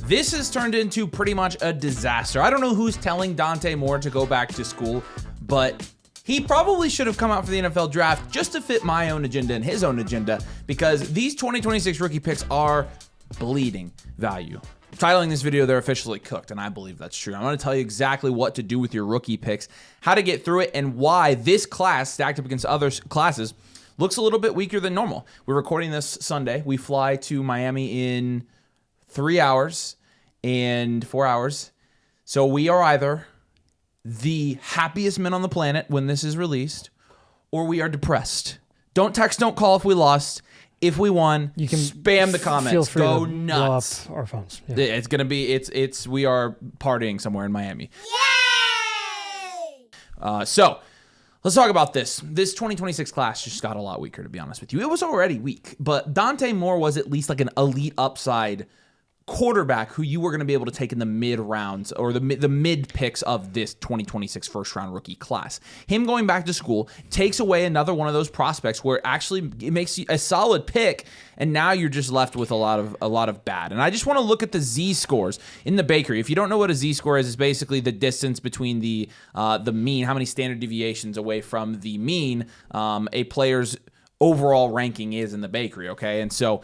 This has turned into pretty much a disaster. I don't know who's telling Dante Moore to go back to school, but he probably should have come out for the NFL draft just to fit my own agenda and his own agenda, because these 2026 rookie picks are bleeding value. Titling this video, they're officially cooked, and I believe that's true. I'm going to tell you exactly what to do with your rookie picks, how to get through it, and why this class, stacked up against other classes, looks a little bit weaker than normal. We're recording this Sunday. We fly to Miami in 3 hours and 4 hours. So we are either the happiest men on the planet when this is released, or we are depressed. Don't text, don't call if we lost. If we won, you can spam the comments. Feel free Go to nuts. blow up our phones. Yeah. It's gonna be we are partying somewhere in Miami. Yay! So let's talk about this. This 2026 class just got a lot weaker, to be honest with you. It was already weak, but Dante Moore was at least like an elite upside quarterback who you were going to be able to take in the mid rounds or the mid picks of this 2026 first round rookie class. Him going back to school takes away another one of those prospects where actually it makes you a solid pick, and now you're just left with a lot of bad. And I just want to look at the Z scores in the bakery. If you don't know what a Z score is, it's basically the distance between the mean, how many standard deviations away from the mean a player's overall ranking is in the bakery. Okay, and so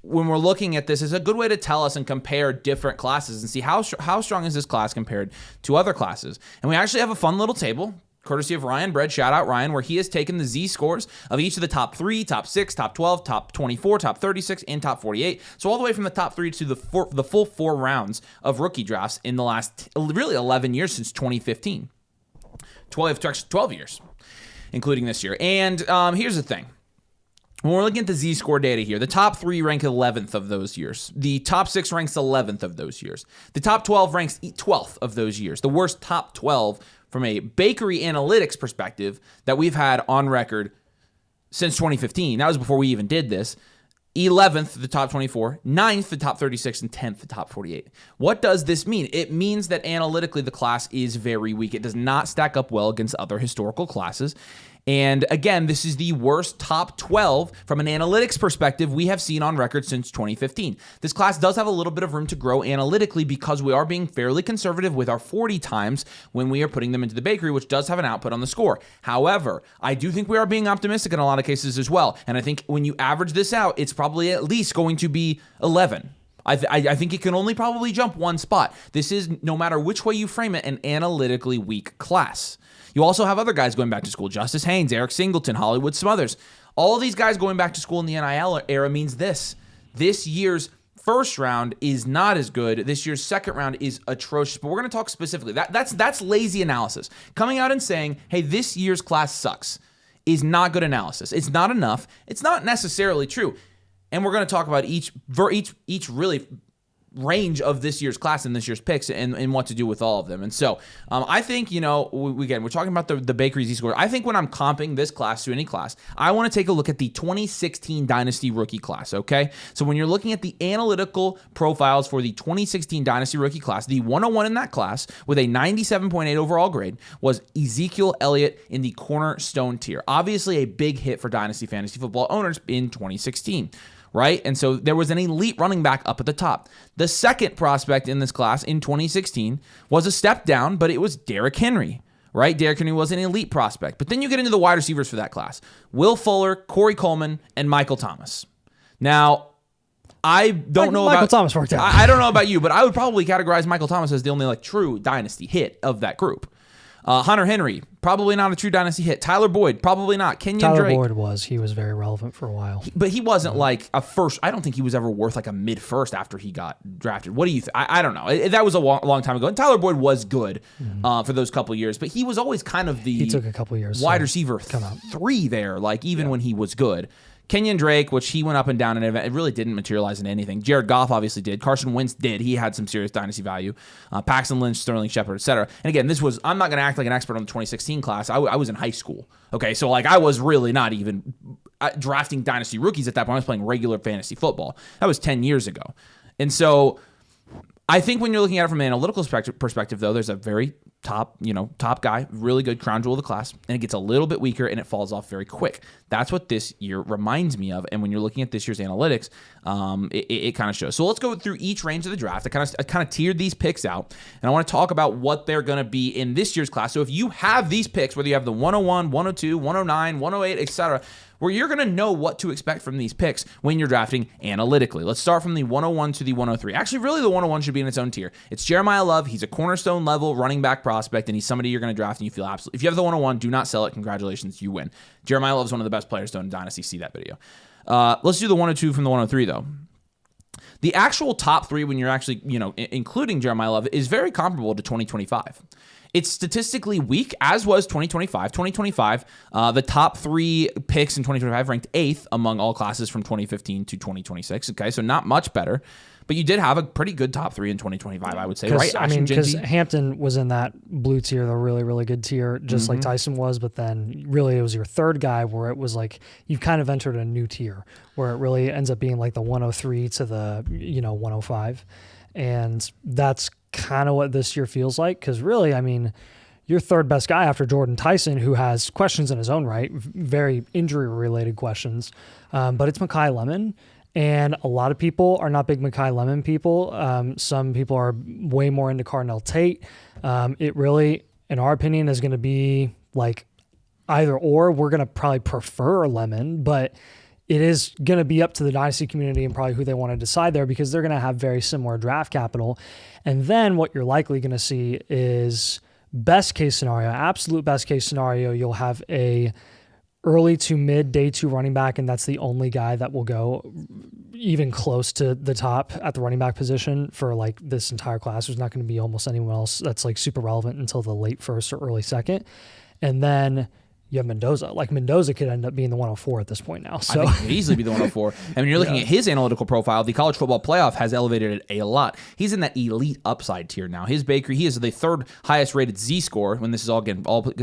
when we're looking at this, it's a good way to tell us and compare different classes and see how strong is this class compared to other classes. And we actually have a fun little table, courtesy of Ryan Bread, shout out Ryan, where he has taken the Z scores of each of the top 3, top 6, top 12, top 24, top 36, and top 48. So all the way from the top 3 to the full 4 rounds of rookie drafts in the last really 11 years since 2015. 12 years, including this year. And here's the thing. When we're looking at the Z-score data here, the top 3 rank 11th of those years. The top 6 ranks 11th of those years. The top 12 ranks 12th of those years. The worst top 12 from a bakery analytics perspective that we've had on record since 2015. That was before we even did this. 11th, the top 24, 9th, the top 36, and 10th, the top 48. What does this mean? It means that analytically the class is very weak. It does not stack up well against other historical classes. And again, this is the worst top 12 from an analytics perspective we have seen on record since 2015. This class does have a little bit of room to grow analytically because we are being fairly conservative with our 40 times when we are putting them into the bakery, which does have an output on the score. However, I do think we are being optimistic in a lot of cases as well. And I think when you average this out, it's probably at least going to be 11. I think it can only probably jump one spot. This is, no matter which way you frame it, an analytically weak class. You also have other guys going back to school. Justice Haynes, Eric Singleton, Hollywood Smothers. All of these guys going back to school in the NIL era means this. This year's first round is not as good. This year's second round is atrocious. But we're going to talk specifically. That's lazy analysis. Coming out and saying, hey, this year's class sucks is not good analysis. It's not enough. It's not necessarily true. And we're going to talk about each really range of this year's class and this year's picks and what to do with all of them. And so I think, we're talking about the bakery Z score. I think when I'm comping this class to any class, I want to take a look at the 2016 Dynasty rookie class, okay? So when you're looking at the analytical profiles for the 2016 Dynasty rookie class, the 101 in that class with a 97.8 overall grade was Ezekiel Elliott in the cornerstone tier. Obviously a big hit for Dynasty fantasy football owners in 2016. Right? And so there was an elite running back up at the top. The second prospect in this class in 2016 was a step down, but it was Derrick Henry, right? Derrick Henry was an elite prospect. But then you get into the wide receivers for that class. Will Fuller, Corey Coleman, and Michael Thomas. Now, I don't know Michael about Thomas worked out. I don't know about you, but I would probably categorize Michael Thomas as the only true Dynasty hit of that group. Hunter Henry, probably not a true Dynasty hit. Tyler Boyd, probably not. Kenyon Drake. Tyler Boyd he was very relevant for a while. But he wasn't like a first. I don't think he was ever worth like a mid-first after he got drafted. What do you think? I don't know. That was a long time ago. And Tyler Boyd was good for those couple years, but he was always kind of he took a couple years wide receiver 3 there, even when he was good. Kenyon Drake, which he went up and down in an event, it really didn't materialize into anything. Jared Goff obviously did. Carson Wentz did. He had some serious dynasty value. Paxton Lynch, Sterling Shepard, etc. And again, I'm not going to act like an expert on the 2016 class. I was in high school. Okay, so I was really not even drafting dynasty rookies at that point. I was playing regular fantasy football. That was 10 years ago. And so I think when you're looking at it from an analytical perspective, though, there's a very top guy, really good crown jewel of the class, and it gets a little bit weaker and it falls off very quick. That's what this year reminds me of. And when you're looking at this year's analytics, it kind of shows. So let's go through each range of the draft. I kind of tiered these picks out, and I want to talk about what they're going to be in this year's class. So if you have these picks, whether you have the 101, 102, 109, 108, etc., where you're going to know what to expect from these picks when you're drafting analytically. Let's start from the 101 to the 103. Actually, really, the 101 should be in its own tier. It's Jeremiah Love. He's a cornerstone level running back prospect, and he's somebody you're going to draft and you feel absolutely. If you have the 101, do not sell it. Congratulations, you win. Jeremiah Love is one of the best players in Dynasty. See that video. Let's do the 102 from the 103, though. The actual top three, when you're actually, including Jeremiah Love, is very comparable to 2025. It's statistically weak, as was 2025. 2025, the top three picks in 2025 ranked 8th among all classes from 2015 to 2026. Okay, so not much better. But you did have a pretty good top three in 2025, I would say, right? Because Hampton was in that blue tier, the really, really good tier, just like Tyson was. But then really it was your third guy where it was like you've kind of entered a new tier where it really ends up being like the 103 to the 105. And that's kind of what this year feels like, because really, your third best guy after Jordan Tyson, who has questions in his own right, very injury-related questions, but it's Mekhi Lemon, and a lot of people are not big Mekhi Lemon people. Some people are way more into Cardinal Tate. It really, in our opinion, is going to be like either or. We're going to probably prefer Lemon, but it is going to be up to the Dynasty community and probably who they want to decide there, because they're going to have very similar draft capital. And then what you're likely going to see is best case scenario, absolute best case scenario, you'll have a early to mid day 2 running back, and that's the only guy that will go even close to the top at the running back position for like this entire class. There's not going to be almost anyone else that's like super relevant until the late first or early second. And then you have Mendoza. Like Mendoza could end up being the 104 at this point now. So I think he could easily be the 104. And when you're looking at his analytical profile, the college football playoff has elevated it a lot. He's in that elite upside tier now. His Bakery, he is the third highest rated Z score when this is all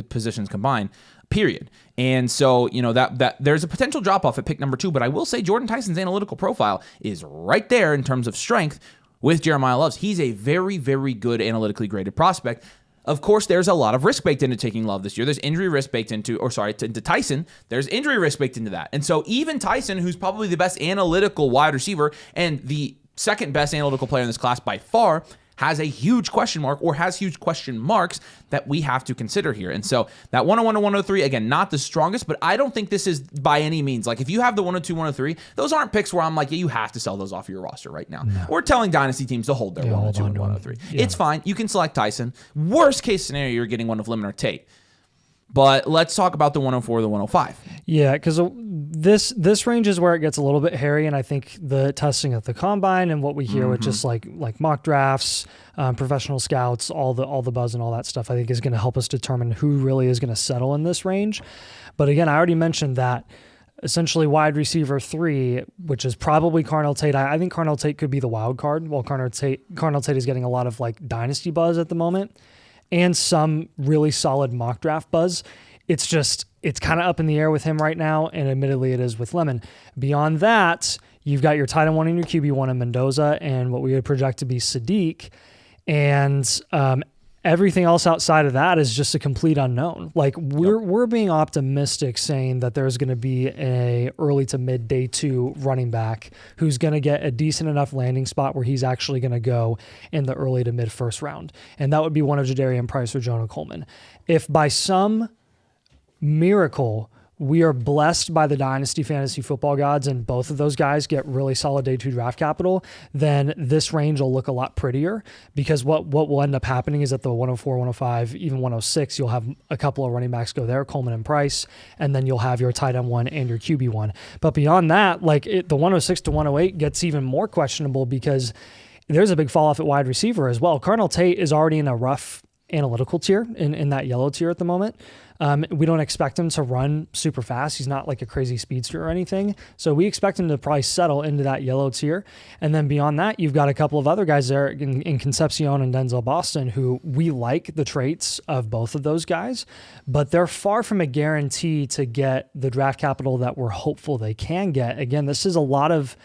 positions combined. Period. And so, that there's a potential drop off at pick number 2, but I will say Jordan Tyson's analytical profile is right there in terms of strength with Jeremiah Love's. He's a very, very good analytically graded prospect. Of course, there's a lot of risk baked into taking Love this year. There's injury risk baked into Tyson. There's injury risk baked into that. And so even Tyson, who's probably the best analytical wide receiver and the second best analytical player in this class by far, has a huge question mark or has huge question marks that we have to consider here. And so that 101 to 103, again, not the strongest, but I don't think this is by any means. Like if you have the 102, 103, those aren't picks where I'm like, yeah, you have to sell those off your roster right now. No. We're telling Dynasty teams to hold their 102 and 103. Yeah. It's fine. You can select Tyson. Worst case scenario, you're getting one of Lemon or Tate. But let's talk about the 104, the 105. Yeah, because this range is where it gets a little bit hairy, and I think the testing at the combine and what we hear with just like mock drafts, professional scouts, all the buzz and all that stuff, I think is going to help us determine who really is going to settle in this range. But again, I already mentioned that essentially wide receiver 3, which is probably Cardinal Tate. I think Cardinal Tate could be the wild card, while Cardinal Tate is getting a lot of like dynasty buzz at the moment, and some really solid mock draft buzz. It's kind of up in the air with him right now, and admittedly it is with Lemon. Beyond that, you've got your tight end 1 and your QB1 in Mendoza, and what we would project to be Sadiq, and everything else outside of that is just a complete unknown. Like we're being optimistic saying that there's going to be a early to mid day 2 running back who's going to get a decent enough landing spot where he's actually going to go in the early to mid first round. And that would be one of Jadarian Price or Jonah Coleman. If by some miracle we are blessed by the Dynasty fantasy football gods and both of those guys get really solid day 2 draft capital, then this range will look a lot prettier, because what will end up happening is at the 104, 105, even 106, you'll have a couple of running backs go there, Coleman and Price, and then you'll have your tight end 1 and your QB1. But beyond that, the 106 to 108 gets even more questionable, because there's a big fall off at wide receiver as well. Cardinal Tate is already in a rough analytical tier, in that yellow tier at the moment. We don't expect him to run super fast. He's not like a crazy speedster or anything. So we expect him to probably settle into that yellow tier. And then beyond that, you've got a couple of other guys there in Concepcion and Denzel Boston who we like the traits of both of those guys, but they're far from a guarantee to get the draft capital that we're hopeful they can get. Again, this is a lot of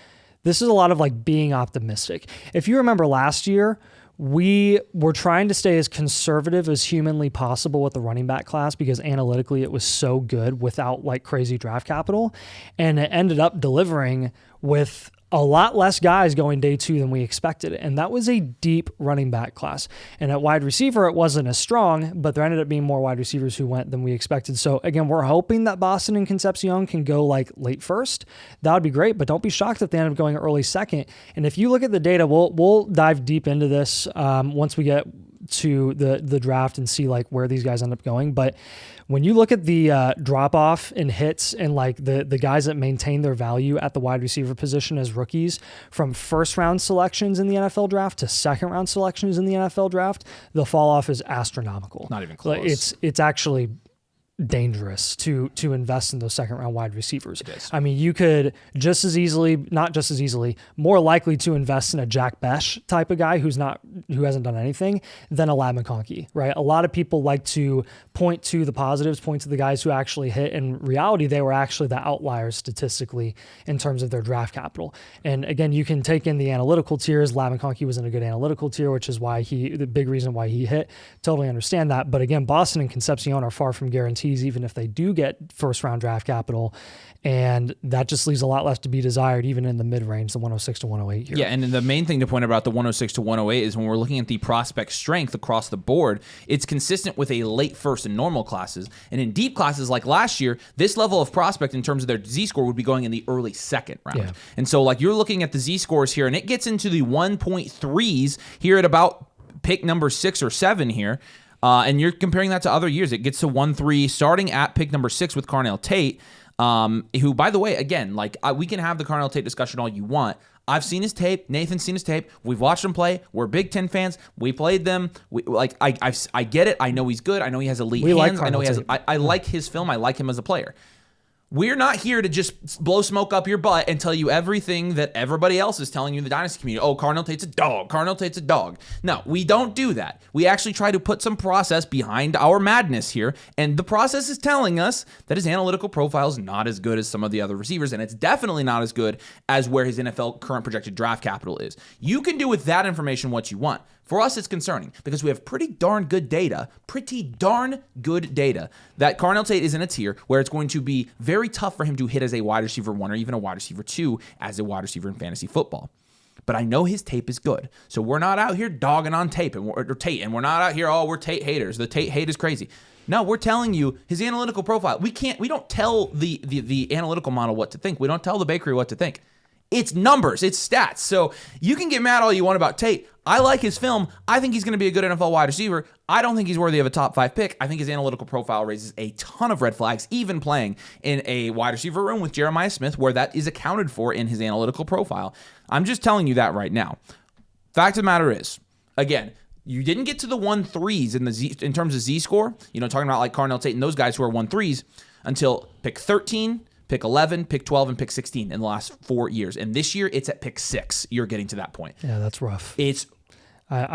like being optimistic. If you remember last year, we were trying to stay as conservative as humanly possible with the running back class because analytically it was so good without like crazy draft capital. And it ended up delivering with a lot less guys going day 2 than we expected. And that was a deep running back class. And at wide receiver, it wasn't as strong, but there ended up being more wide receivers who went than we expected. So again, we're hoping that Boston and Concepcion can go like late first. That would be great, but don't be shocked if they end up going early second. And if you look at the data, we'll dive deep into this once we get to the draft and see like where these guys end up going. But when you look at the drop off in hits and like the guys that maintain their value at the wide receiver position as rookies from first round selections in the NFL draft to second round selections in the NFL draft, the fall off is astronomical. Not even close. Like, it's actually dangerous to invest in those second round wide receivers. I mean, you could not just as easily, more likely to invest in a Jack Besh type of guy who hasn't done anything than a Lad McConkey, right? A lot of people like to point to the positives, point to the guys who actually hit. In reality, they were actually the outliers statistically in terms of their draft capital. And again, you can take in the analytical tiers. Lad McConkey was in a good analytical tier, which is why the big reason why he hit. Totally understand that. But again, Boston and Concepcion are far from guaranteed even if they do get first round draft capital. And that just leaves a lot left to be desired, even in the mid range, the 106 to 108 here. Yeah, and the main thing to point about the 106 to 108 is when we're looking at the prospect strength across the board, it's consistent with a late first in normal classes. And in deep classes like last year, this level of prospect in terms of their Z-score would be going in the early second round. Yeah. And so like you're looking at the Z-scores here, and it gets into the 1.3s here at about pick number 6 or 7 here. And you're comparing that to other years. It gets to 1-3, starting at pick number 6 with Carnell Tate, who, by the way, again, like we can have the Carnell Tate discussion all you want. I've seen his tape. Nathan's seen his tape. We've watched him play. We're Big Ten fans. We played them. I get it. I know he's good. I know he has elite hands. I know he has. I like his film. I like him as a player. We're not here to just blow smoke up your butt and tell you everything that everybody else is telling you in the Dynasty community. Oh, Carnell Tate's a dog. Carnell Tate's a dog. No, we don't do that. We actually try to put some process behind our madness here, and the process is telling us that his analytical profile is not as good as some of the other receivers, and it's definitely not as good as where his NFL current projected draft capital is. You can do with that information what you want. For us, it's concerning because we have pretty darn good data that Carnell Tate is in a tier where it's going to be very tough for him to hit as a wide receiver 1 or even a wide receiver 2 as a wide receiver in fantasy football. But I know his tape is good. So we're not out here dogging on Tate, and we're not out here, we're Tate haters. The Tate hate is crazy. No, we're telling you his analytical profile. We don't tell the analytical model what to think. We don't tell the bakery what to think. It's numbers, it's stats. So you can get mad all you want about Tate. I like his film. I think he's going to be a good NFL wide receiver. I don't think he's worthy of a top 5 pick. I think his analytical profile raises a ton of red flags, even playing in a wide receiver room with Jeremiah Smith, where that is accounted for in his analytical profile. I'm just telling you that right now. Fact of the matter is, again, you didn't get to the 1-3s in terms of Z-score, talking about like Carnell Tate and those guys who are 1-3s until pick 13, pick 11, pick 12, and pick 16 in the last 4 years. And this year, it's at pick 6. You're getting to that point. Yeah, that's rough. It's rough.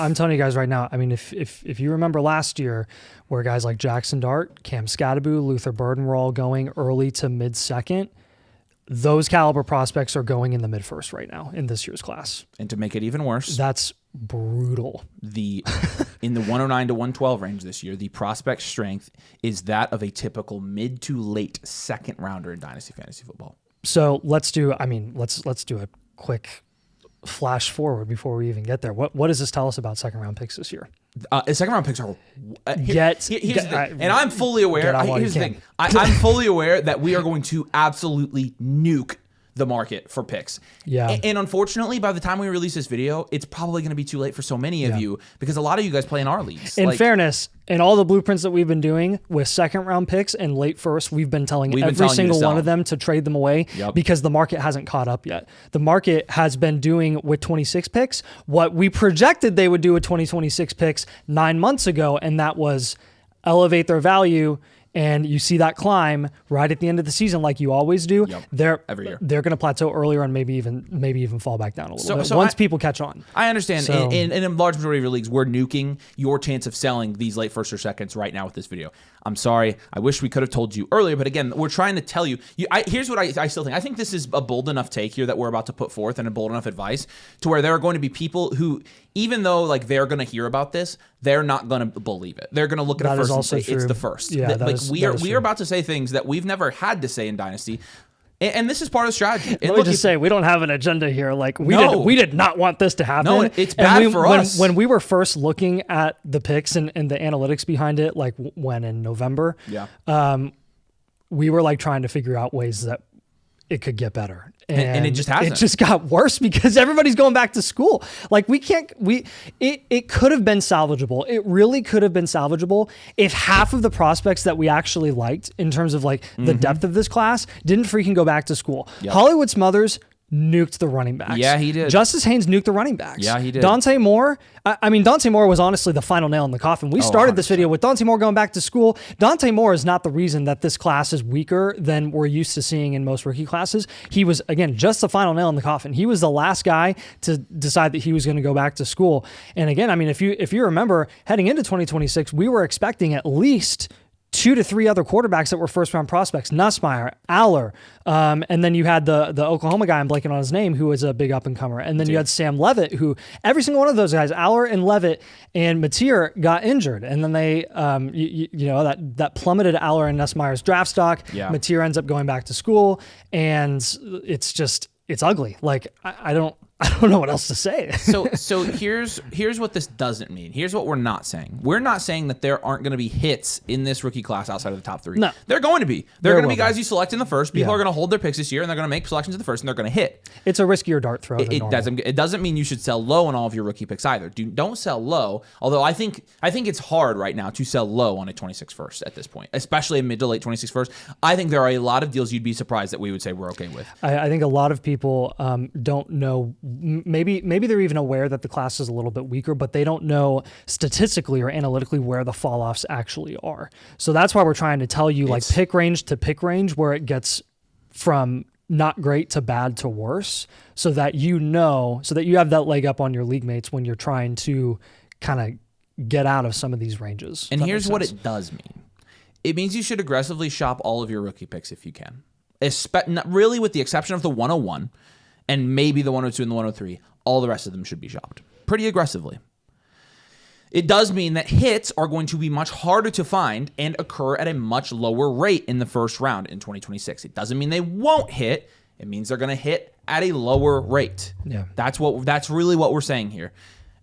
I'm telling you guys right now, I mean, if you remember last year where guys like Jackson Dart, Cam Scadaboo, Luther Burden were all going early to mid-second, those caliber prospects are going in the mid-first right now in this year's class. And to make it even worse, that's brutal. In the 109 to 112 range this year, the prospect strength is that of a typical mid to late second rounder in Dynasty Fantasy Football. So let's do a quick flash forward before we even get there. What does this tell us about second round picks this year? Second round picks are here's the thing. And I'm fully aware. Here's the thing. I'm fully aware that we are going to absolutely nuke the market for picks. Yeah. And unfortunately, by the time we release this video, it's probably going to be too late for so many of you because a lot of you guys play in our leagues. In fairness, in all the blueprints that we've been doing with second round picks and late first, we've been telling every single one of them to trade them away because the market hasn't caught up yet. The market has been doing with 26 picks what we projected they would do with 2026 picks 9 months ago, and that was elevate their value and you see that climb right at the end of the season, like you always do, every year they're going to plateau earlier and maybe even fall back down a little bit once people catch on. I understand. So, in a large majority of your leagues, we're nuking your chance of selling these late first or seconds right now with this video. I'm sorry. I wish we could have told you earlier, but again, we're trying to tell you. Here's what I still think. I think this is a bold enough take here that we're about to put forth and a bold enough advice to where there are going to be people who, even though like they're going to hear about this, they're not going to believe it. They're going to look at it first and say it's the first. Yeah, we are about to say things that we've never had to say in Dynasty. And this is part of the strategy. Let me just say, we don't have an agenda here. Like we did not want this to happen. No, it's bad for us. When we were first looking at the picks and the analytics behind it, like when in November, we were like trying to figure out ways that it could get better. And it just hasn't. It just got worse because everybody's going back to school. Like it could have been salvageable. It really could have been salvageable if half of the prospects that we actually liked in terms of like the depth of this class didn't freaking go back to school. Yep. Hollywood Smothers nuked the running backs. Yeah, he did. Justice Haynes nuked the running backs. Yeah, he did. Dante Moore, Dante Moore was honestly the final nail in the coffin. We started 100%. this video with Dante Moore going back to school. Dante Moore is not the reason that this class is weaker than we're used to seeing in most rookie classes. He was, again, just the final nail in the coffin. He was the last guy to decide that he was going to go back to school. And again, I mean, if you remember, heading into 2026, we were expecting at least 2 to 3 other quarterbacks that were first-round prospects, Nussmeier, Aller, and then you had the Oklahoma guy, I'm blanking on his name, who was a big up-and-comer. And then you had Sam Levitt, who every single one of those guys, Aller and Levitt and Mateer, got injured. And then they, that plummeted Aller and Nussmeier's draft stock. Yeah. Mateer ends up going back to school, and it's ugly. Like, I don't know what else to say. So here's what this doesn't mean. Here's what we're not saying. We're not saying that there aren't going to be hits in this rookie class outside of the top 3. No. They're going to be. They're going to be guys you select in the first. People are going to hold their picks this year, and they're going to make selections in the first, and they're going to hit. It's a riskier dart throw than normal. It doesn't mean you should sell low on all of your rookie picks either. Don't sell low, although I think it's hard right now to sell low on a 26 first at this point, especially a mid to late 26 first. I think there are a lot of deals you'd be surprised that we would say we're okay with. I think a lot of people don't know, maybe they're even aware that the class is a little bit weaker, but they don't know statistically or analytically where the fall-offs actually are. So that's why we're trying to tell you like pick range to pick range where it gets from not great to bad to worse, so that you have that leg up on your league mates when you're trying to kind of get out of some of these ranges. And here's what it does mean. It means you should aggressively shop all of your rookie picks if you can. Really, with the exception of the 101 and maybe the 102 and the 103, all the rest of them should be shopped pretty aggressively. It does mean that hits are going to be much harder to find and occur at a much lower rate in the first round in 2026. It doesn't mean they won't hit. It means they're going to hit at a lower rate. Yeah. That's really what we're saying here.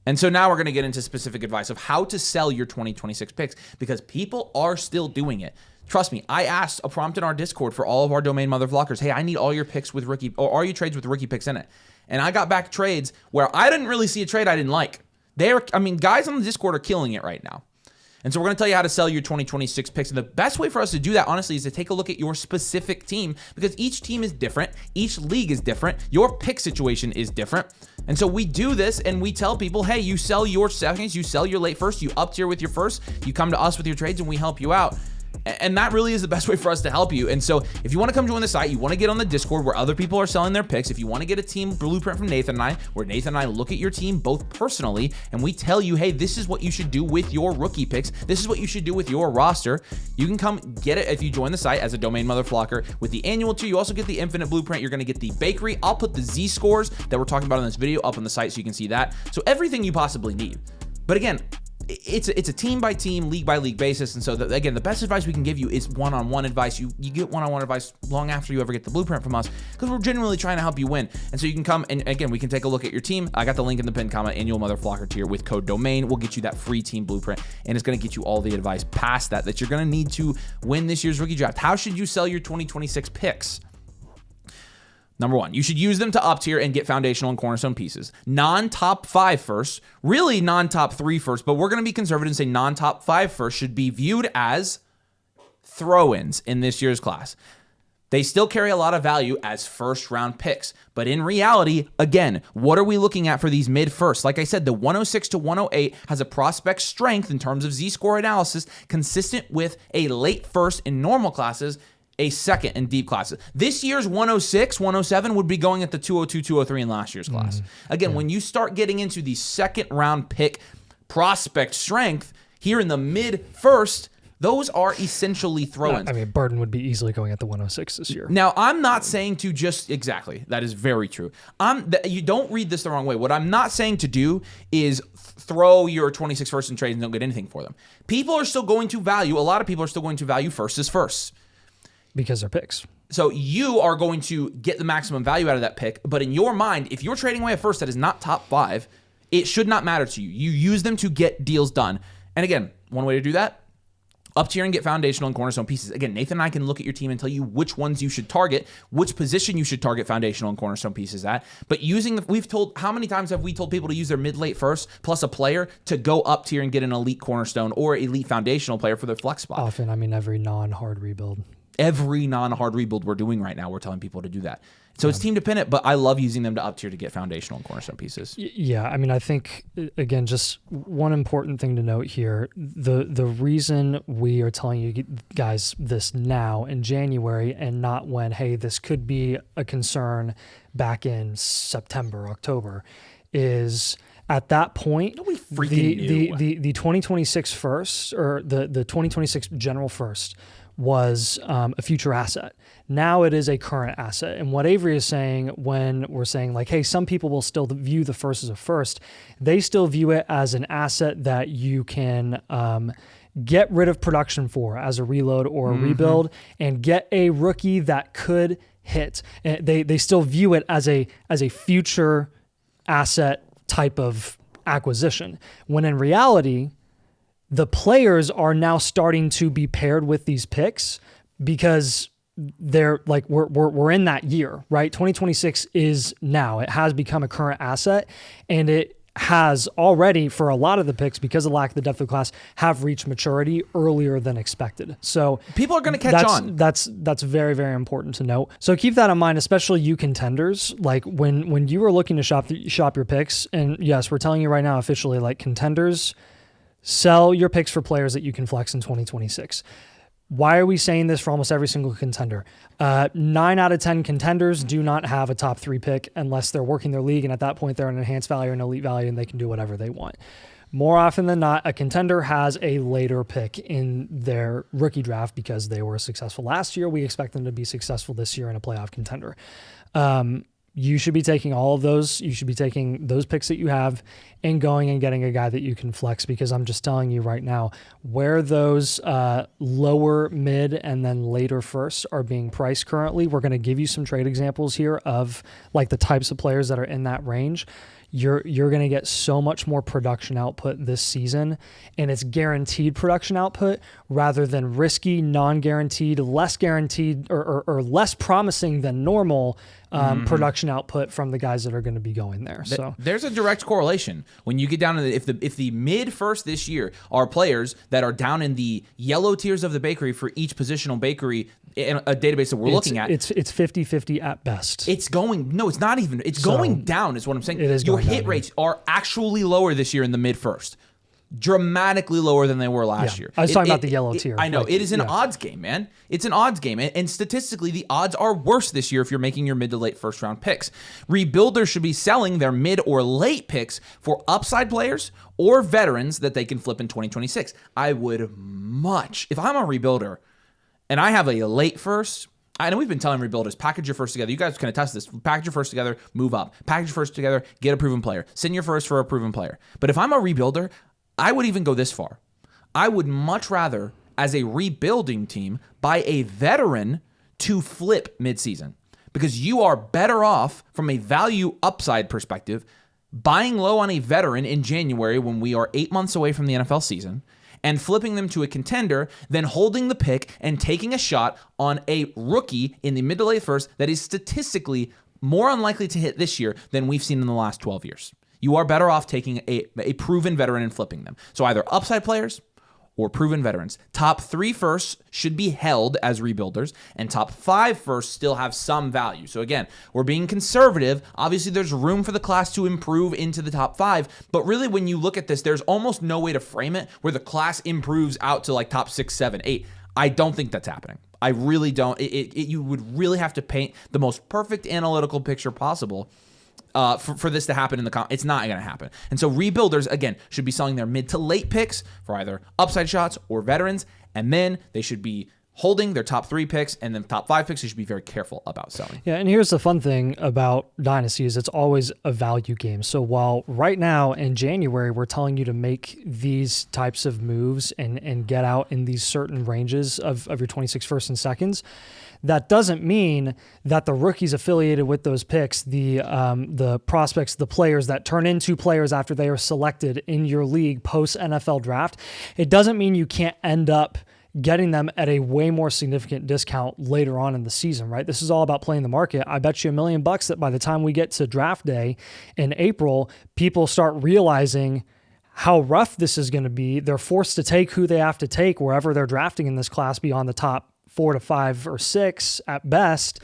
And so now we're going to get into specific advice of how to sell your 2026 picks, because people are still doing it. Trust me, I asked a prompt in our Discord for all of our domain mother flockers, hey, I need all your picks with rookie, or all your trades with rookie picks in it. And I got back trades where I didn't really see a trade I didn't like. Guys on the Discord are killing it right now. And so we're going to tell you how to sell your 2026 picks. And the best way for us to do that, honestly, is to take a look at your specific team, because each team is different. Each league is different. Your pick situation is different. And so we do this and we tell people, hey, you sell your seconds, you sell your late first, you up tier with your first, you come to us with your trades and we help you out. And that really is the best way for us to help you. And so if you want to come join the site, you want to get on the Discord where other people are selling their picks, if you want to get a team blueprint from Nathan and I, where Nathan and I look at your team both personally, and we tell you, hey, this is what you should do with your rookie picks. This is what you should do with your roster. You can come get it if you join the site as a domain mother flocker. With the annual tier, you also get the infinite blueprint. You're going to get the bakery. I'll put the Z scores that we're talking about in this video up on the site so you can see that. So everything you possibly need. But again, it's a team by team, league by league basis. And so again, the best advice we can give you is one-on-one advice. You get one-on-one advice long after you ever get the blueprint from us, because we're genuinely trying to help you win. And so you can come and again, we can take a look at your team. I got the link in the pinned comment, annual mother flocker tier with code domain. We'll get you that free team blueprint, and it's going to get you all the advice past that you're going to need to win this year's rookie draft. How should you sell your 2026 picks? Number one, you should use them to up tier and get foundational and cornerstone pieces. Non-top 5 first, really non-top 3 first, but we're going to be conservative and say non-top 5 first should be viewed as throw-ins in this year's class. They still carry a lot of value as first-round picks. But in reality, again, what are we looking at for these mid-first? Like I said, the 106 to 108 has a prospect strength in terms of Z-score analysis consistent with a late first in normal classes, a second in deep classes. This year's 106, 107 would be going at the 202, 203 in last year's class. Again, when you start getting into the second-round pick prospect strength here in the mid-first, those are essentially throw-ins. I mean, Barton would be easily going at the 106 this year. Now, I'm not saying to just exactly. That is very true. You don't read this the wrong way. What I'm not saying to do is throw your 26 first in trades and don't get anything for them. People are still going to value. A lot of people are still going to value first as first because they're picks. So you are going to get the maximum value out of that pick. But in your mind, if you're trading away a first that is not top 5, it should not matter to you. You use them to get deals done. And again, one way to do that, up tier and get foundational and cornerstone pieces. Again, Nathan and I can look at your team and tell you which ones you should target, which position you should target foundational and cornerstone pieces at. But how many times have we told people to use their mid-late first plus a player to go up tier and get an elite cornerstone or elite foundational player for their flex spot? Often, I mean, every non-hard rebuild. Every non-hard rebuild we're doing right now, we're telling people to do that. So it's team dependent, but I love using them to up tier to get foundational and cornerstone pieces. Yeah, I mean, I think, again, just one important thing to note here, the reason we are telling you guys this now in January and not when, hey, this could be a concern back in September, October, is at that point, nobody freaking knew. The 2026 first, or the 2026 general first, was a future asset. Now it is a current asset. And what Avery is saying when we're saying like, hey, some people will still view the first as a first, they still view it as an asset that you can get rid of production for as a reload or a rebuild and get a rookie that could hit. And they still view it as a future asset type of acquisition. When in reality, the players are now starting to be paired with these picks because they're like, we're in that year, right? 2026 is now. It has become a current asset, and it has already, for a lot of the picks, because of lack of the depth of class, have reached maturity earlier than expected. So people are going to catch on. That's very, very important to note. So keep that in mind, especially you contenders. Like when you are looking to shop your picks, and yes, we're telling you right now officially, like contenders, sell your picks for players that you can flex in 2026. Why are we saying this for almost every single contender? 9 out of 10 contenders do not have a top 3 pick unless they're working their league, and at that point they're an enhanced value or an elite value, and they can do whatever they want. More often than not, a contender has a later pick in their rookie draft because they were successful last year. We expect them to be successful this year in a playoff contender. You should be taking all of those. You should be taking those picks that you have and going and getting a guy that you can flex, because I'm just telling you right now where those lower, mid, and then later firsts are being priced currently. We're going to give you some trade examples here of like the types of players that are in that range. You're going to get so much more production output this season, and it's guaranteed production output rather than risky, non-guaranteed, less guaranteed or less promising than normal production output from the guys that are going to be going there. So there's a direct correlation when you get down to if the mid first this year are players that are down in the yellow tiers of the bakery for each positional bakery in a database that we're looking at. It's 50-50 at best. It's not even. It's going down is what I'm saying. It is Your going hit down, rates are actually lower this year in the mid first. Dramatically lower than they were last year. I was talking about the yellow tier. I know. It is an odds game, man. It's an odds game. And statistically, the odds are worse this year if you're making your mid to late first round picks. Rebuilders should be selling their mid or late picks for upside players or veterans that they can flip in 2026. I would much, if I'm a rebuilder and I have a late first, I know we've been telling rebuilders, package your first together. You guys can attest this. Package your first together, move up. Package your first together, get a proven player. Send your first for a proven player. But if I'm a rebuilder, I would even go this far. I would much rather, as a rebuilding team, buy a veteran to flip midseason, because you are better off from a value upside perspective buying low on a veteran in January when we are 8 months away from the NFL season and flipping them to a contender than holding the pick and taking a shot on a rookie in the mid to late first that is statistically more unlikely to hit this year than we've seen in the last 12 years. You are better off taking a proven veteran and flipping them. So either upside players or proven veterans. Top 3 firsts should be held as rebuilders, and top 5 firsts still have some value. So again, we're being conservative. Obviously, there's room for the class to improve into the top 5, but really when you look at this, there's almost no way to frame it where the class improves out to like top 6, 7, 8. I don't think that's happening. I really don't. You would really have to paint the most perfect analytical picture possible for this to happen in the it's not going to happen. And so rebuilders, again, should be selling their mid to late picks for either upside shots or veterans, and then they should be holding their top 3 picks, and then top 5 picks, you should be very careful about selling. Yeah, and here's the fun thing about Dynasty is it's always a value game. So while right now in January, we're telling you to make these types of moves and get out in these certain ranges of your 26 first and seconds, that doesn't mean that the rookies affiliated with those picks, the prospects, the players that turn into players after they are selected in your league post NFL draft, it doesn't mean you can't end up getting them at a way more significant discount later on in the season, right? This is all about playing the market. I bet you $1 million that by the time we get to draft day in April, people start realizing how rough this is going to be. They're forced to take who they have to take wherever they're drafting in this class beyond the top 4 to 5 or 6 at best.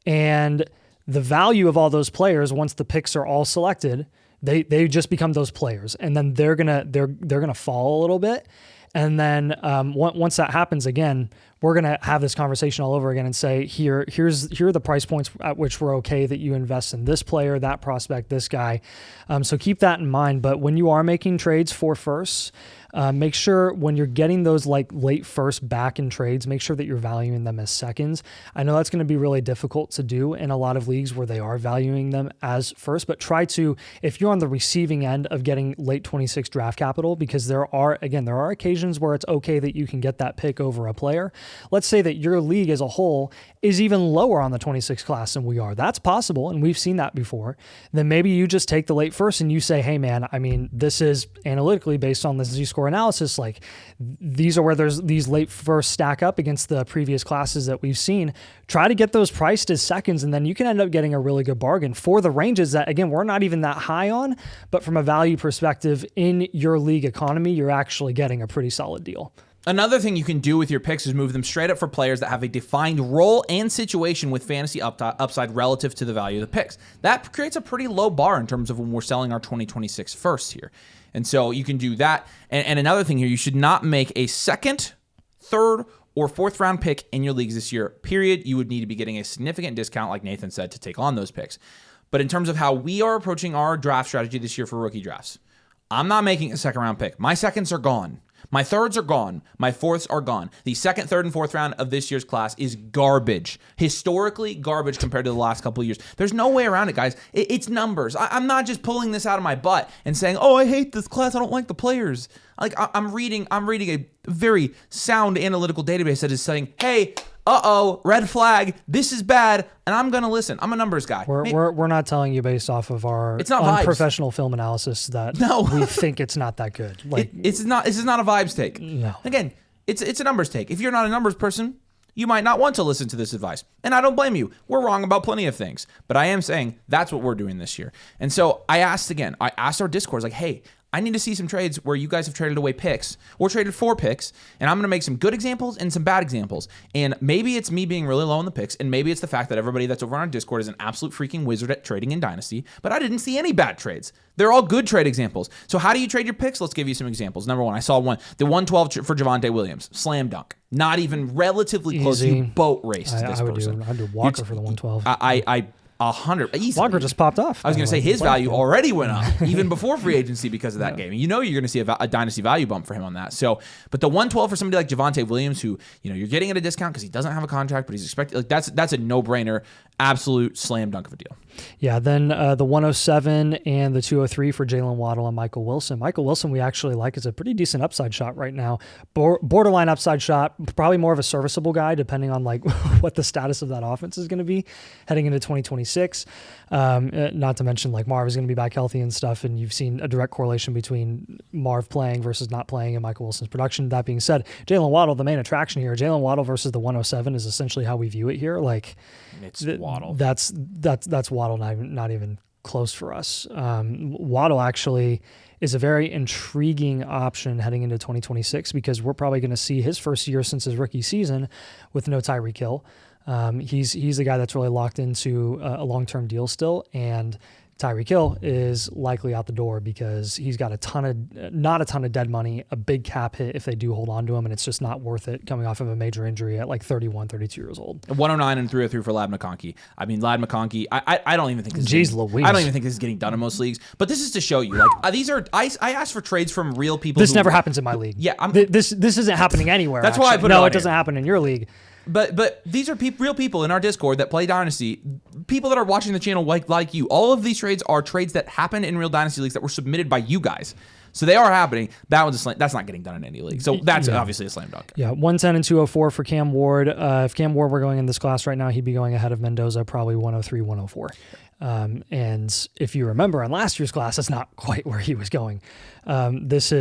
And the value of all those players, once the picks are all selected, they just become those players. And then they're gonna fall a little bit. And then once that happens again, we're going to have this conversation all over again and say, here are the price points at which we're okay that you invest in this player, that prospect, this guy. So keep that in mind. But when you are making trades for firsts, make sure when you're getting those like late first back in trades, make sure that you're valuing them as seconds. I know that's going to be really difficult to do in a lot of leagues where they are valuing them as first, but try to, if you're on the receiving end of getting late 26 draft capital, because there are occasions where it's okay that you can get that pick over a player. Let's say that your league as a whole is even lower on the 26 class than we are. That's possible, and we've seen that before. Then maybe you just take the late first and you say, hey man, I mean, this is analytically based on the Z-score analysis, like these are where there's these late first stack up against the previous classes that we've seen. Try to get those priced as seconds, and then you can end up getting a really good bargain for the ranges that, again, we're not even that high on, but from a value perspective in your league economy, you're actually getting a pretty solid deal. Another thing you can do with your picks is move them straight up for players that have a defined role and situation with fantasy upside relative to the value of the picks. That creates a pretty low bar in terms of when we're selling our 2026 firsts here. And so you can do that. And another thing here, you should not make a second, third, or fourth round pick in your leagues this year, period. You would need to be getting a significant discount, like Nathan said, to take on those picks. But in terms of how we are approaching our draft strategy this year for rookie drafts, I'm not making a second round pick. My seconds are gone. My thirds are gone. My fourths are gone. The second, third, and fourth round of this year's class is garbage. Historically garbage compared to the last couple of years. There's no way around it, guys. It's numbers. I'm not just pulling this out of my butt and saying, oh, I hate this class. I don't like the players. Like I'm reading a very sound analytical database that is saying, hey, red flag, this is bad, and I'm going to listen. I'm a numbers guy. We're not telling you based off of our unprofessional film analysis that we think it's not that good. Like this is not a vibes take. No. Again, it's a numbers take. If you're not a numbers person, you might not want to listen to this advice. And I don't blame you. We're wrong about plenty of things. But I am saying that's what we're doing this year. And so I asked our Discord, like, hey, I need to see some trades where you guys have traded away picks or traded 4 picks, and I'm going to make some good examples and some bad examples. And maybe it's me being really low on the picks, and maybe it's the fact that everybody that's over on our Discord is an absolute freaking wizard at trading in Dynasty, but I didn't see any bad trades. They're all good trade examples. So how do you trade your picks? Let's give you some examples. Number one, I saw the 112 for Javonte Williams. Slam dunk. Not even relatively close. Easy. You boat raced this person. I'd do Walker for the 112. 100 easily. Walker just popped off. I was going to say his value already went up even before free agency because of that game. You know you're going to see a dynasty value bump for him on that. So, but the 112 for somebody like Javonte Williams, who you're getting at a discount because he doesn't have a contract, but he's expected. Like that's a no-brainer, absolute slam dunk of a deal. Yeah. Then the 107 and the 203 for Jalen Waddle and Michael Wilson. Michael Wilson we actually like is a pretty decent upside shot right now. Borderline upside shot, probably more of a serviceable guy depending on like what the status of that offense is going to be heading into 2026. Not to mention like Marv is going to be back healthy and stuff, and you've seen a direct correlation between Marv playing versus not playing and Michael Wilson's production. That being said, Jalen Waddle, the main attraction here, Jalen Waddle versus the 107 is essentially how we view it here. Like it's Waddle. That's Waddle, not even close for us. Waddle actually is a very intriguing option heading into 2026 because we're probably going to see his first year since his rookie season with no Tyreek Hill. He's the guy that's really locked into a long-term deal still, and Tyreek Hill is likely out the door because he's got not a ton of dead money, a big cap hit if they do hold on to him, and it's just not worth it coming off of a major injury at like 31, 32 years old. 109 and 303 for Lad McConkey. I mean, Lad McConkey, I don't even think this I don't even think this is getting done in most leagues, but this is to show you, like, these are, I asked for trades from real people. This never happens in my league. Yeah. This isn't happening anywhere. That's actually. why I put No, it it doesn't happen in your league. But these are real people in our Discord that play Dynasty, people that are watching the channel like you. All of these trades are trades that happen in real Dynasty leagues that were submitted by you guys. So they are happening. That one's that's not getting done in any league. So that's obviously a slam dunk. Yeah, 110 and 204 for Cam Ward. If Cam Ward were going in this class right now, he'd be going ahead of Mendoza, probably 103, 104. And if you remember on last year's class, that's not quite where he was going. This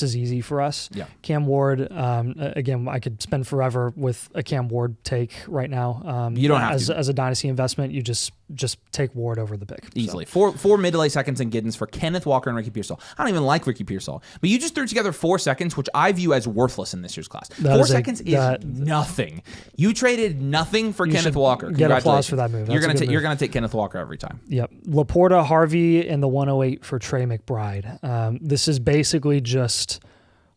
is easy for us. Yeah. Cam Ward, again, I could spend forever with a Cam Ward take right now. You don't have to. As a Dynasty investment, you just take Ward over the pick. Easily. So. Four mid to late seconds and Giddens for Kenneth Walker and Ricky Pearsall. I don't even like Ricky Pearsall, but you just threw together 4 seconds, which I view as worthless in this year's class. 4 seconds is nothing. You traded nothing for Kenneth Walker. Get applause for that move. You're gonna take Kenneth Walker every time. Yep. Laporta, Harvey, and the 108 for Trey McBride. This is basically just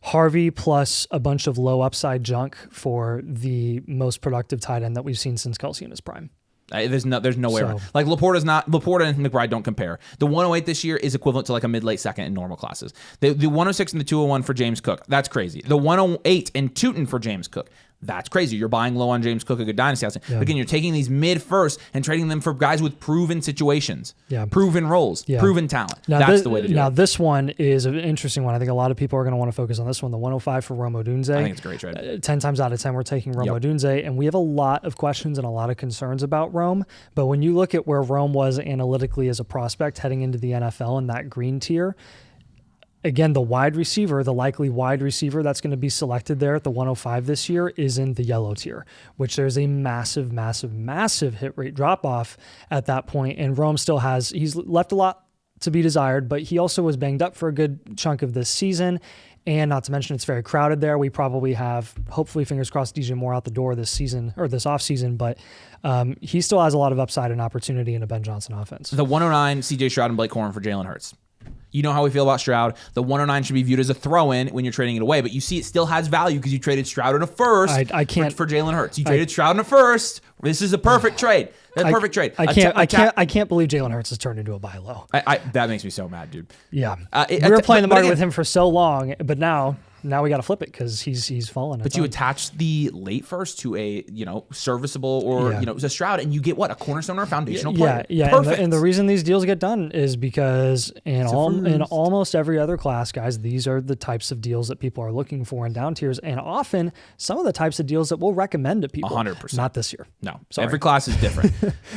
Harvey plus a bunch of low upside junk for the most productive tight end that we've seen since Kelsey in his prime. There's no way around. Like Laporta and McBride don't compare. The 108 this year is equivalent to like a mid-late second in normal classes. The 106 and the 201 for James Cook, that's crazy. The 108 and Tootin for James Cook, that's crazy. You're buying low on James Cook, a good dynasty house. Yeah. Again, you're taking these mid-first and trading them for guys with proven situations, proven roles, proven talent. That's the way to do it. Now, this one is an interesting one. I think a lot of people are going to want to focus on this one, the 105 for Rome Odunze. I think it's a great trade. 10 times out of 10, we're taking Rome Odunze, and we have a lot of questions and a lot of concerns about Rome. But when you look at where Rome was analytically as a prospect heading into the NFL in that green tier, again, the likely wide receiver that's going to be selected there at the 105 this year is in the yellow tier, which there's a massive, massive, massive hit rate drop off at that point. And Rome still he's left a lot to be desired, but he also was banged up for a good chunk of this season. And not to mention, it's very crowded there. We probably have, hopefully, fingers crossed, DJ Moore out the door this season or this offseason, but he still has a lot of upside and opportunity in a Ben Johnson offense. The 109, CJ Stroud and Blake Corum for Jalen Hurts. You know how we feel about Stroud. The 109 should be viewed as a throw-in when you're trading it away, but you see it still has value because you traded Stroud in a first for Jalen Hurts. You traded Stroud in a first. This is a perfect trade. That's a perfect trade. I can't believe Jalen Hurts has turned into a buy low. That makes me so mad, dude. Yeah. We were playing the market with him for so long, but now we got to flip it because he's fallen. But you attach the late first to a serviceable or a Stroud, and you get what, a cornerstone or a foundational player. Yeah. Perfect. And the reason these deals get done is because in almost every other class, guys, these are the types of deals that people are looking for in down tiers, and often some of the types of deals that we'll recommend to people. 100%. Not this year. No, every class is different.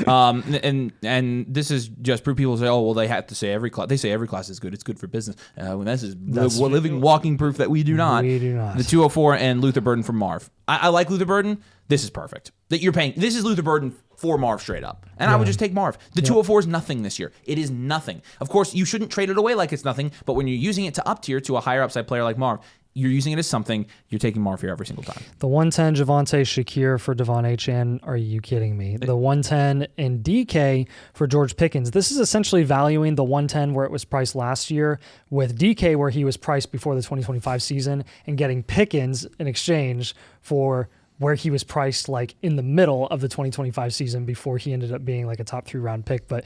and this is just proof. People say, oh well, they have to say every class. They say every class is good. It's good for business. When this is walking proof that we do not. We do not. The 204 and Luther Burden from Marv. I like Luther Burden. This is perfect. That you're paying. This is Luther Burden for Marv straight up. And I would just take Marv. The 204 is nothing this year. It is nothing. Of course, you shouldn't trade it away like it's nothing, but when you're using it to up tier to a higher upside player like Marv, you're using it as something. You're taking Marv here every single time. The 110 Javonte Shakir for Devon Achane. Are you kidding me? The 110 and DK for George Pickens. This is essentially valuing the 110 where it was priced last year with DK where he was priced before the 2025 season and getting Pickens in exchange for where he was priced like in the middle of the 2025 season before he ended up being like a top 3 round pick, but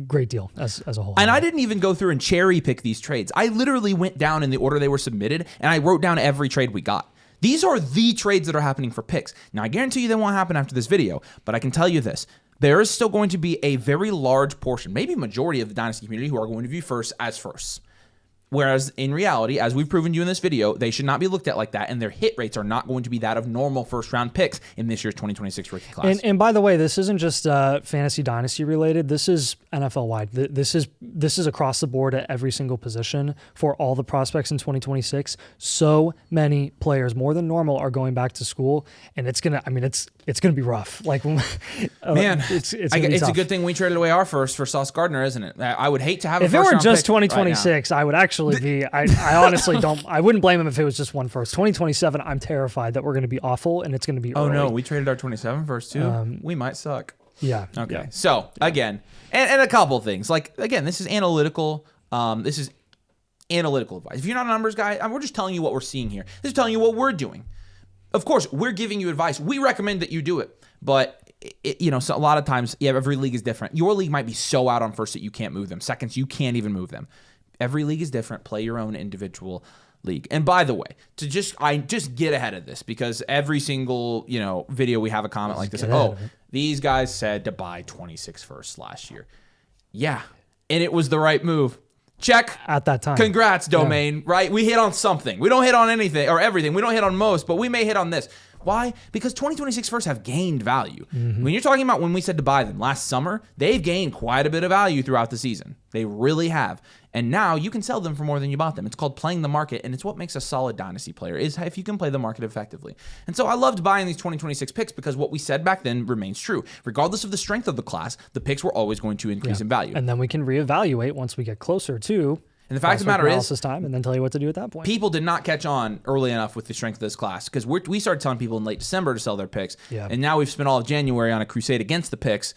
great deal as a whole. And I didn't even go through and cherry pick these trades. I literally went down in the order they were submitted and I wrote down every trade we got. These are the trades that are happening for picks. Now I guarantee you they won't happen after this video, but I can tell you this. There is still going to be a very large portion, maybe majority of the Dynasty community who are going to view first as firsts. Whereas in reality, as we've proven to you in this video, they should not be looked at like that, and their hit rates are not going to be that of normal first-round picks in this year's 2026 rookie class. And by the way, this isn't just fantasy dynasty related. This is NFL-wide. This is across the board at every single position for all the prospects in 2026. So many players, more than normal, are going back to school, and it's it's going to be rough. Like, Man, it's a good thing we traded away our first for Sauce Gardner, isn't it? I would hate to have if a it first were round just pick 2026, right I would actually be. I honestly don't. I wouldn't blame him if it was just one first. 2027, I'm terrified that we're going to be awful and it's going to be. Oh early. no, we traded our 27 first too. We might suck. Yeah. Okay. Yeah. So again, and a couple things. Like again, this is analytical. This is analytical advice. If you're not a numbers guy, we're just telling you what we're seeing here. This is telling you what we're doing. Of course, we're giving you advice. We recommend that you do it, but so a lot of times, every league is different. Your league might be so out on first that you can't move them. Seconds, you can't even move them. Every league is different. Play your own individual league. And by the way, I just get ahead of this because every single video we have a comment like this. Oh, these guys said to buy 26 first last year. Yeah, and it was the right move. Check. At that time. Congrats, Domain, right? We hit on something. We don't hit on anything or everything. We don't hit on most, but we may hit on this. Why? Because 2026 firsts have gained value. When you're talking about when we said to buy them last summer, they've gained quite a bit of value throughout the season. They really have. And now you can sell them for more than you bought them. It's called playing the market, and it's what makes a solid Dynasty player is if you can play the market effectively. And so I loved buying these 2026 picks because what we said back then remains true. Regardless of the strength of the class, the picks were always going to increase in value. And then we can reevaluate once we get closer to and the fact of the matter is, time, and then tell you what to do at that point. People did not catch on early enough with the strength of this class because we started telling people in late December to sell their picks, and now we've spent all of January on a crusade against the picks.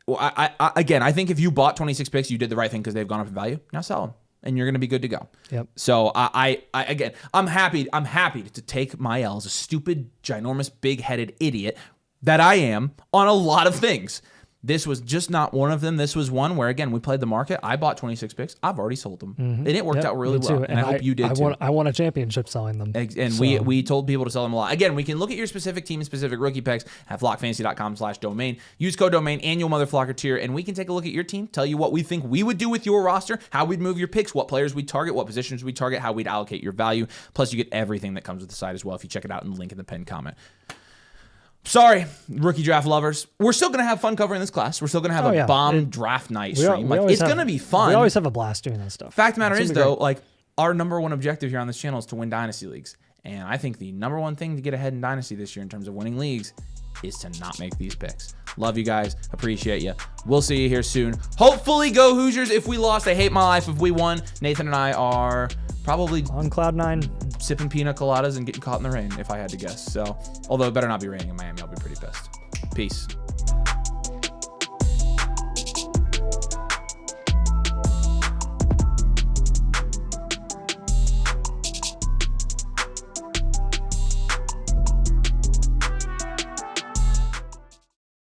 I think if you bought 26 picks, you did the right thing because they've gone up in value. Now sell them, and you're going to be good to go. Yep. So I'm happy to take my L's, a stupid, ginormous, big-headed idiot that I am on a lot of things. This was just not one of them. This was one where, again, we played the market. I bought 26 picks. I've already sold them. And it worked out really well. And I hope you did too. I won a championship selling them. And we told people to sell them a lot. Again, we can look at your specific team and specific rookie picks at flockfantasy.com/domain. Use code domain, annual motherflocker tier, and we can take a look at your team, tell you what we think we would do with your roster, how we'd move your picks, what players we'd target, what positions we'd target, how we'd allocate your value. Plus, you get everything that comes with the site as well if you check it out in the link in the pinned comment. Sorry, rookie draft lovers. We're still going to have fun covering this class. We're still going to have a bomb draft night stream. It's going to be fun. We always have a blast doing that stuff. Fact of the matter is, though, our number one objective here on this channel is to win Dynasty leagues. And I think the number one thing to get ahead in Dynasty this year in terms of winning leagues is to not make these picks. Love you guys. Appreciate you. We'll see you here soon. Hopefully go Hoosiers. If we lost, I hate my life. If we won, Nathan and I are probably on cloud nine, sipping pina coladas and getting caught in the rain, if I had to guess. So, although it better not be raining in Miami, I'll be pretty pissed. Peace.